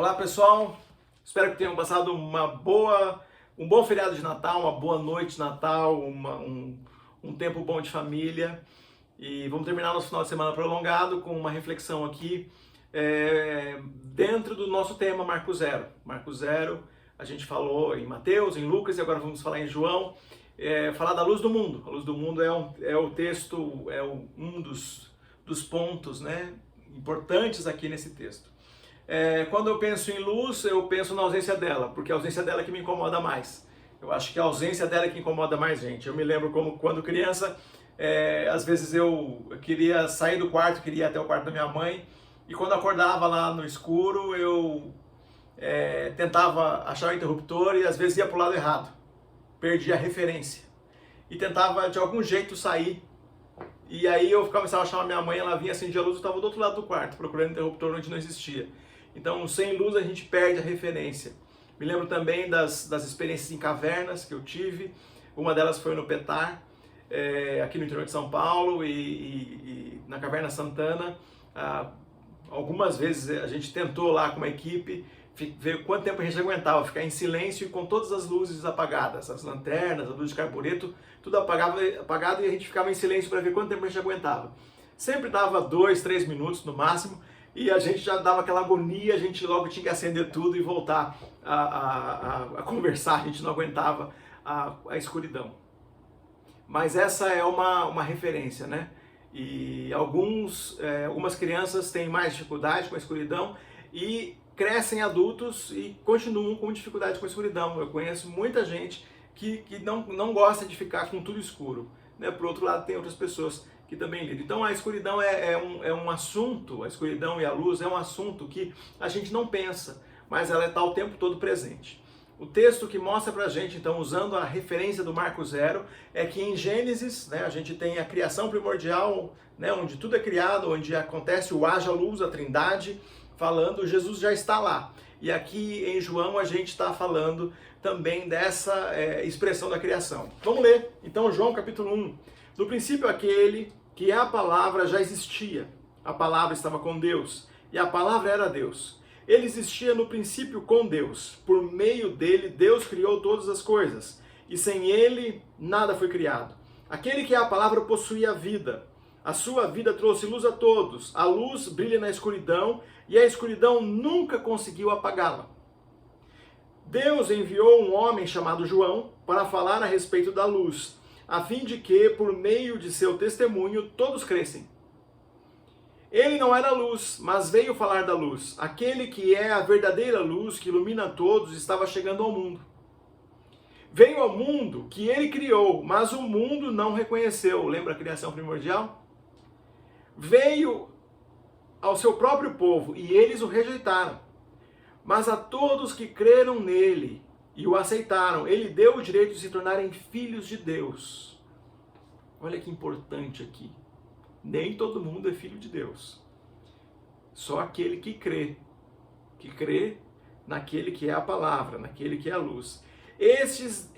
Olá pessoal, espero que tenham passado um bom feriado de Natal, uma boa noite de Natal, um tempo bom de família. E vamos terminar nosso final de semana prolongado com uma reflexão aqui dentro do nosso tema Marco Zero. Marco Zero, a gente falou em Mateus, em Lucas e agora vamos falar em João. Falar da luz do mundo. A luz do mundo é o texto, um dos pontos, né, importantes aqui nesse texto. Quando eu penso em luz, eu penso na ausência dela, porque a ausência dela é que me incomoda mais. Eu acho que a ausência dela é que incomoda mais gente. Eu me lembro como quando criança, às vezes eu queria sair do quarto, queria ir até o quarto da minha mãe, e quando acordava lá no escuro, eu tentava achar o interruptor e às vezes ia para o lado errado. Perdia a referência. E tentava de algum jeito sair. E aí eu começava a chamar minha mãe, ela vinha acendia a luz, eu estava do outro lado do quarto, procurando interruptor onde não existia. Então, sem luz a gente perde a referência. Me lembro também das experiências em cavernas que eu tive. Uma delas foi no Petar, aqui no interior de São Paulo, e na Caverna Santana. Algumas vezes a gente tentou lá com uma equipe, ver quanto tempo a gente aguentava ficar em silêncio e com todas as luzes apagadas, as lanternas, a luz de carbureto, tudo apagado e a gente ficava em silêncio para ver quanto tempo a gente aguentava. Sempre dava 2, 3 minutos no máximo e a gente já dava aquela agonia, a gente logo tinha que acender tudo e voltar a conversar, a gente não aguentava a escuridão. Mas essa é uma referência, né? E algumas crianças têm mais dificuldade com a escuridão e crescem adultos e continuam com dificuldade com a escuridão. Eu conheço muita gente que não gosta de ficar com tudo escuro, né? Por outro lado, tem outras pessoas que também lidam. Então a escuridão é um assunto, a escuridão e a luz é um assunto que a gente não pensa, mas ela está o tempo todo presente. O texto que mostra pra gente, então, usando a referência do Marco Zero, é que em Gênesis, né, a gente tem a criação primordial, né, onde tudo é criado, onde acontece o haja luz, a trindade, falando, Jesus já está lá. E aqui em João a gente está falando também dessa expressão da criação. Vamos ler, então, João capítulo 1. No princípio aquele que a palavra já existia. A palavra estava com Deus e a palavra era Deus. Ele existia no princípio com Deus. Por meio dele, Deus criou todas as coisas. E sem ele, nada foi criado. Aquele que é a palavra possuía a vida. A sua vida trouxe luz a todos. A luz brilha na escuridão e a escuridão nunca conseguiu apagá-la. Deus enviou um homem chamado João para falar a respeito da luz, a fim de que, por meio de seu testemunho, todos crescem. Ele não era luz, mas veio falar da luz. Aquele que é a verdadeira luz que ilumina todos estava chegando ao mundo. Veio ao mundo que ele criou, mas o mundo não reconheceu. Lembra a criação primordial? Veio ao seu próprio povo e eles o rejeitaram. Mas a todos que creram nele e o aceitaram, ele deu o direito de se tornarem filhos de Deus. Olha que importante aqui. Nem todo mundo é filho de Deus. Só aquele que crê naquele que é a palavra, naquele que é a luz. Estes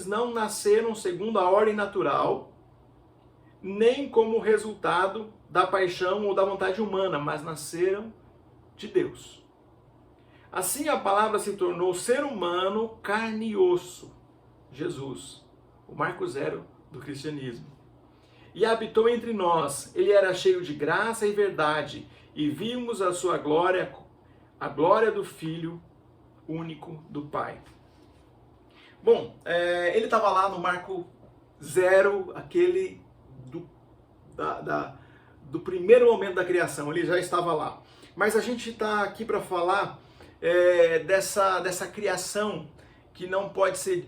não nasceram segundo a ordem natural, nem como resultado da paixão ou da vontade humana, mas nasceram de Deus. Assim a palavra se tornou ser humano, carne e osso. Jesus, o Marco Zero do cristianismo. E habitou entre nós. Ele era cheio de graça e verdade, e vimos a sua glória, a glória do Filho único do Pai. Bom, ele estava lá no Marco Zero, aquele do primeiro momento da criação, ele já estava lá. Mas a gente está aqui para falar dessa criação que não pode ser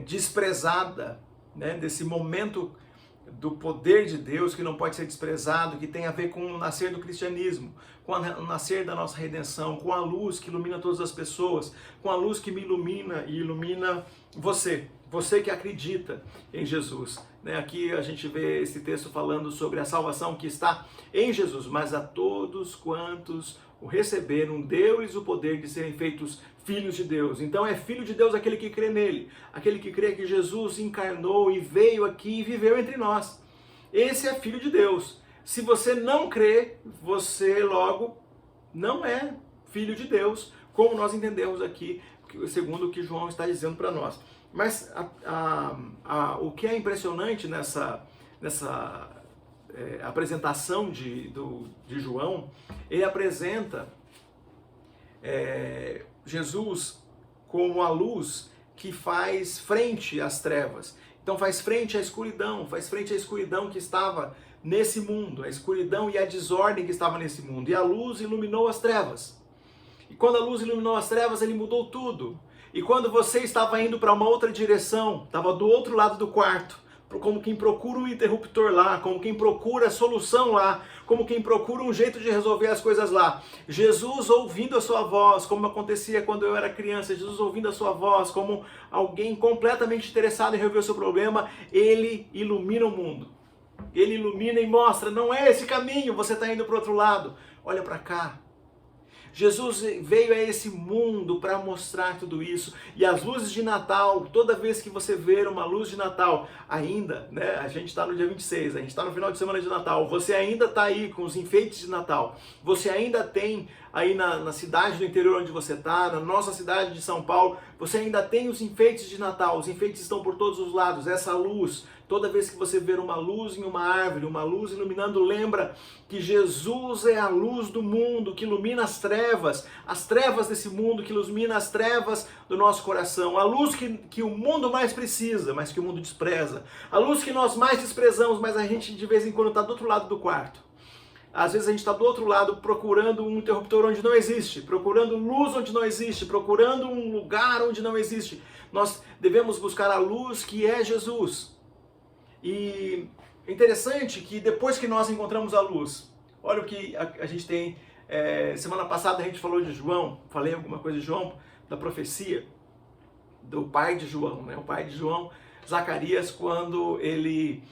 desprezada, né? Desse momento do poder de Deus que não pode ser desprezado, que tem a ver com o nascer do cristianismo, com o nascer da nossa redenção, com a luz que ilumina todas as pessoas, com a luz que me ilumina e ilumina você que acredita em Jesus. Aqui a gente vê esse texto falando sobre a salvação que está em Jesus, mas a todos quantos o receberam, deu-lhes o poder de serem feitos filhos de Deus. Então é filho de Deus aquele que crê nele, aquele que crê que Jesus encarnou e veio aqui e viveu entre nós. Esse é filho de Deus. Se você não crê, você logo não é filho de Deus, como nós entendemos aqui, segundo o que João está dizendo para nós. Mas o que é impressionante nessa apresentação de João, ele apresenta Jesus como a luz que faz frente às trevas. Então faz frente à escuridão que estava nesse mundo, a escuridão e a desordem que estava nesse mundo. E a luz iluminou as trevas. E quando a luz iluminou as trevas, ele mudou tudo. E quando você estava indo para uma outra direção, estava do outro lado do quarto, como quem procura um interruptor lá, como quem procura a solução lá, como quem procura um jeito de resolver as coisas lá. Jesus ouvindo a sua voz, como acontecia quando eu era criança, Jesus ouvindo a sua voz, como alguém completamente interessado em resolver o seu problema, ele ilumina o mundo. Ele ilumina e mostra, não é esse caminho, você está indo para o outro lado, olha para cá. Jesus veio a esse mundo para mostrar tudo isso. E as luzes de Natal, toda vez que você ver uma luz de Natal, ainda, né? A gente está no dia 26, a gente está no final de semana de Natal, você ainda está aí com os enfeites de Natal. Você ainda tem aí na cidade do interior onde você está, na nossa cidade de São Paulo, você ainda tem os enfeites de Natal. Os enfeites estão por todos os lados. Essa luz, toda vez que você ver uma luz em uma árvore, uma luz iluminando, lembra que Jesus é a luz do mundo, que ilumina as trevas desse mundo, que ilumina as trevas do nosso coração. A luz que o mundo mais precisa, mas que o mundo despreza. A luz que nós mais desprezamos, mas a gente de vez em quando está do outro lado do quarto. Às vezes a gente está do outro lado procurando um interruptor onde não existe, procurando luz onde não existe, procurando um lugar onde não existe. Nós devemos buscar a luz que é Jesus. E é interessante que depois que nós encontramos a luz, olha o que a gente tem, semana passada a gente falou de João, falei alguma coisa de João, da profecia do pai de João, né? O pai de João, Zacarias, quando ele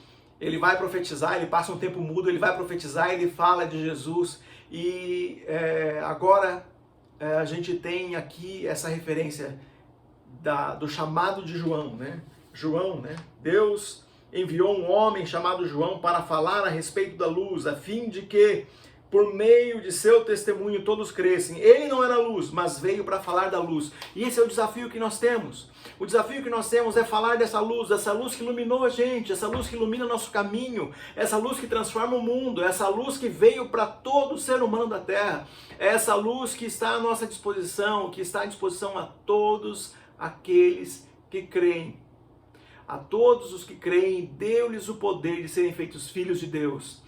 vai profetizar, ele passa um tempo mudo, ele vai profetizar, ele fala de Jesus e agora a gente tem aqui essa referência do chamado de João, né? João, né? Deus enviou um homem chamado João para falar a respeito da luz, a fim de que, por meio de seu testemunho, todos crescem. Ele não era luz, mas veio para falar da luz. E esse é o desafio que nós temos. O desafio que nós temos é falar dessa luz que iluminou a gente, essa luz que ilumina nosso caminho, essa luz que transforma o mundo, essa luz que veio para todo ser humano da Terra, essa luz que está à nossa disposição, que está à disposição a todos aqueles que creem. A todos os que creem, deu-lhes o poder de serem feitos filhos de Deus.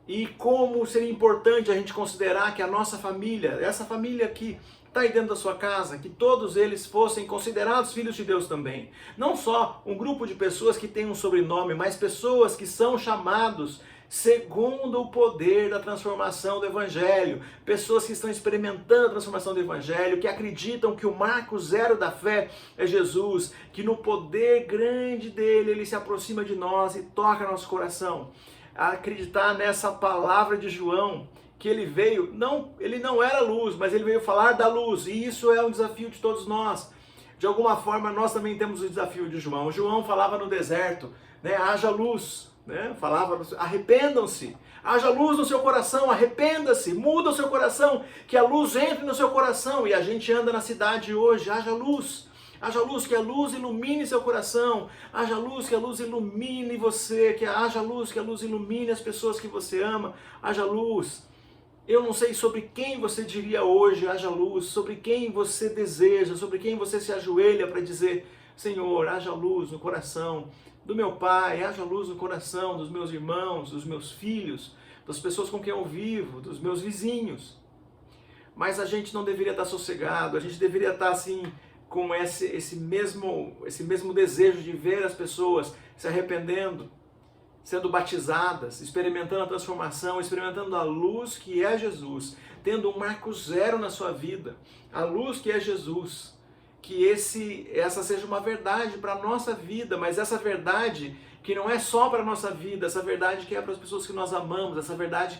E como seria importante a gente considerar que a nossa família, essa família que está aí dentro da sua casa, que todos eles fossem considerados filhos de Deus também. Não só um grupo de pessoas que tem um sobrenome, mas pessoas que são chamados segundo o poder da transformação do Evangelho. Pessoas que estão experimentando a transformação do Evangelho, que acreditam que o marco zero da fé é Jesus, que no poder grande dele ele se aproxima de nós e toca nosso coração. Acreditar nessa palavra de João, que ele não era luz, mas ele veio falar da luz, e isso é um desafio de todos nós. De alguma forma nós também temos o desafio de João. João falava no deserto, né? Haja luz. Né? Falava, arrependam-se, haja luz no seu coração, arrependa-se, muda o seu coração, que a luz entre no seu coração. E a gente anda na cidade hoje, haja luz, que a luz ilumine seu coração, haja luz, que a luz ilumine você, haja luz, que a luz ilumine as pessoas que você ama, haja luz. Eu não sei sobre quem você diria hoje, haja luz, sobre quem você deseja, sobre quem você se ajoelha para dizer, Senhor, haja luz no coração do meu pai, haja luz no coração dos meus irmãos, dos meus filhos, das pessoas com quem eu vivo, dos meus vizinhos. Mas a gente não deveria estar sossegado, a gente deveria estar assim, com esse mesmo desejo de ver as pessoas se arrependendo, sendo batizadas, experimentando a transformação, experimentando a luz que é Jesus, tendo um marco zero na sua vida, a luz que é Jesus. Que essa seja uma verdade para a nossa vida, mas essa verdade que não é só para a nossa vida, essa verdade que é para as pessoas que nós amamos, essa verdade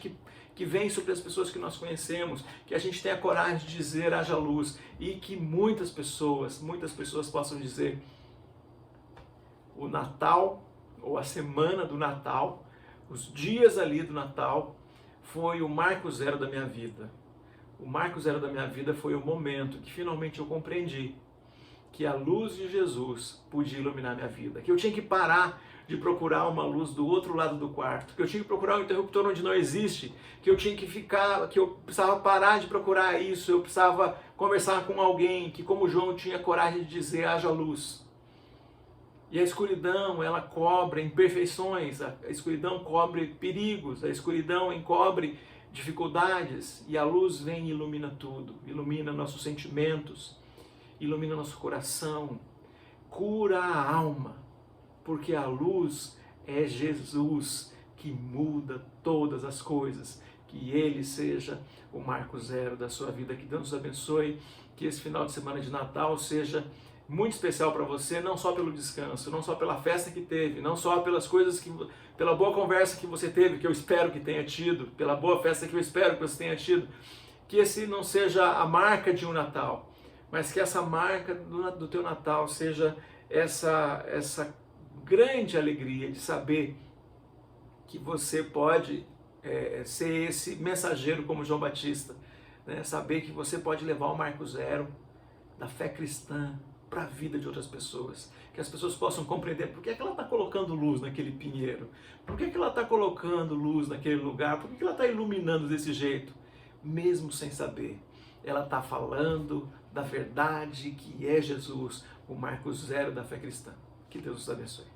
que vem sobre as pessoas que nós conhecemos, que a gente tenha coragem de dizer haja luz, e que muitas pessoas possam dizer, o Natal, ou a semana do Natal, os dias ali do Natal, foi o marco zero da minha vida. O marco zero da minha vida foi o momento que finalmente eu compreendi que a luz de Jesus podia iluminar minha vida, que eu tinha que parar de procurar uma luz do outro lado do quarto, que eu tinha que procurar um interruptor onde não existe, que eu tinha que ficar, que eu precisava parar de procurar isso, eu precisava conversar com alguém que, como João, tinha coragem de dizer: haja luz. E a escuridão, ela cobre imperfeições, a escuridão cobre perigos, a escuridão encobre dificuldades, e a luz vem e ilumina tudo, ilumina nossos sentimentos, ilumina nosso coração, cura a alma, porque a luz é Jesus que muda todas as coisas. Que Ele seja o marco zero da sua vida. Que Deus nos abençoe, que esse final de semana de Natal seja muito especial para você, não só pelo descanso, não só pela festa que teve, não só pelas coisas que, pela boa conversa que você teve, que eu espero que tenha tido, pela boa festa que eu espero que você tenha tido. Que esse não seja a marca de um Natal, mas que essa marca do teu Natal seja essa grande alegria de saber que você pode ser esse mensageiro como João Batista, né? Saber que você pode levar o marco zero da fé cristã para a vida de outras pessoas, que as pessoas possam compreender por que é que ela está colocando luz naquele pinheiro, por que é que ela está colocando luz naquele lugar, por que é que ela está iluminando desse jeito, mesmo sem saber. Ela está falando da verdade que é Jesus, o marco zero da fé cristã. Que Deus nos abençoe.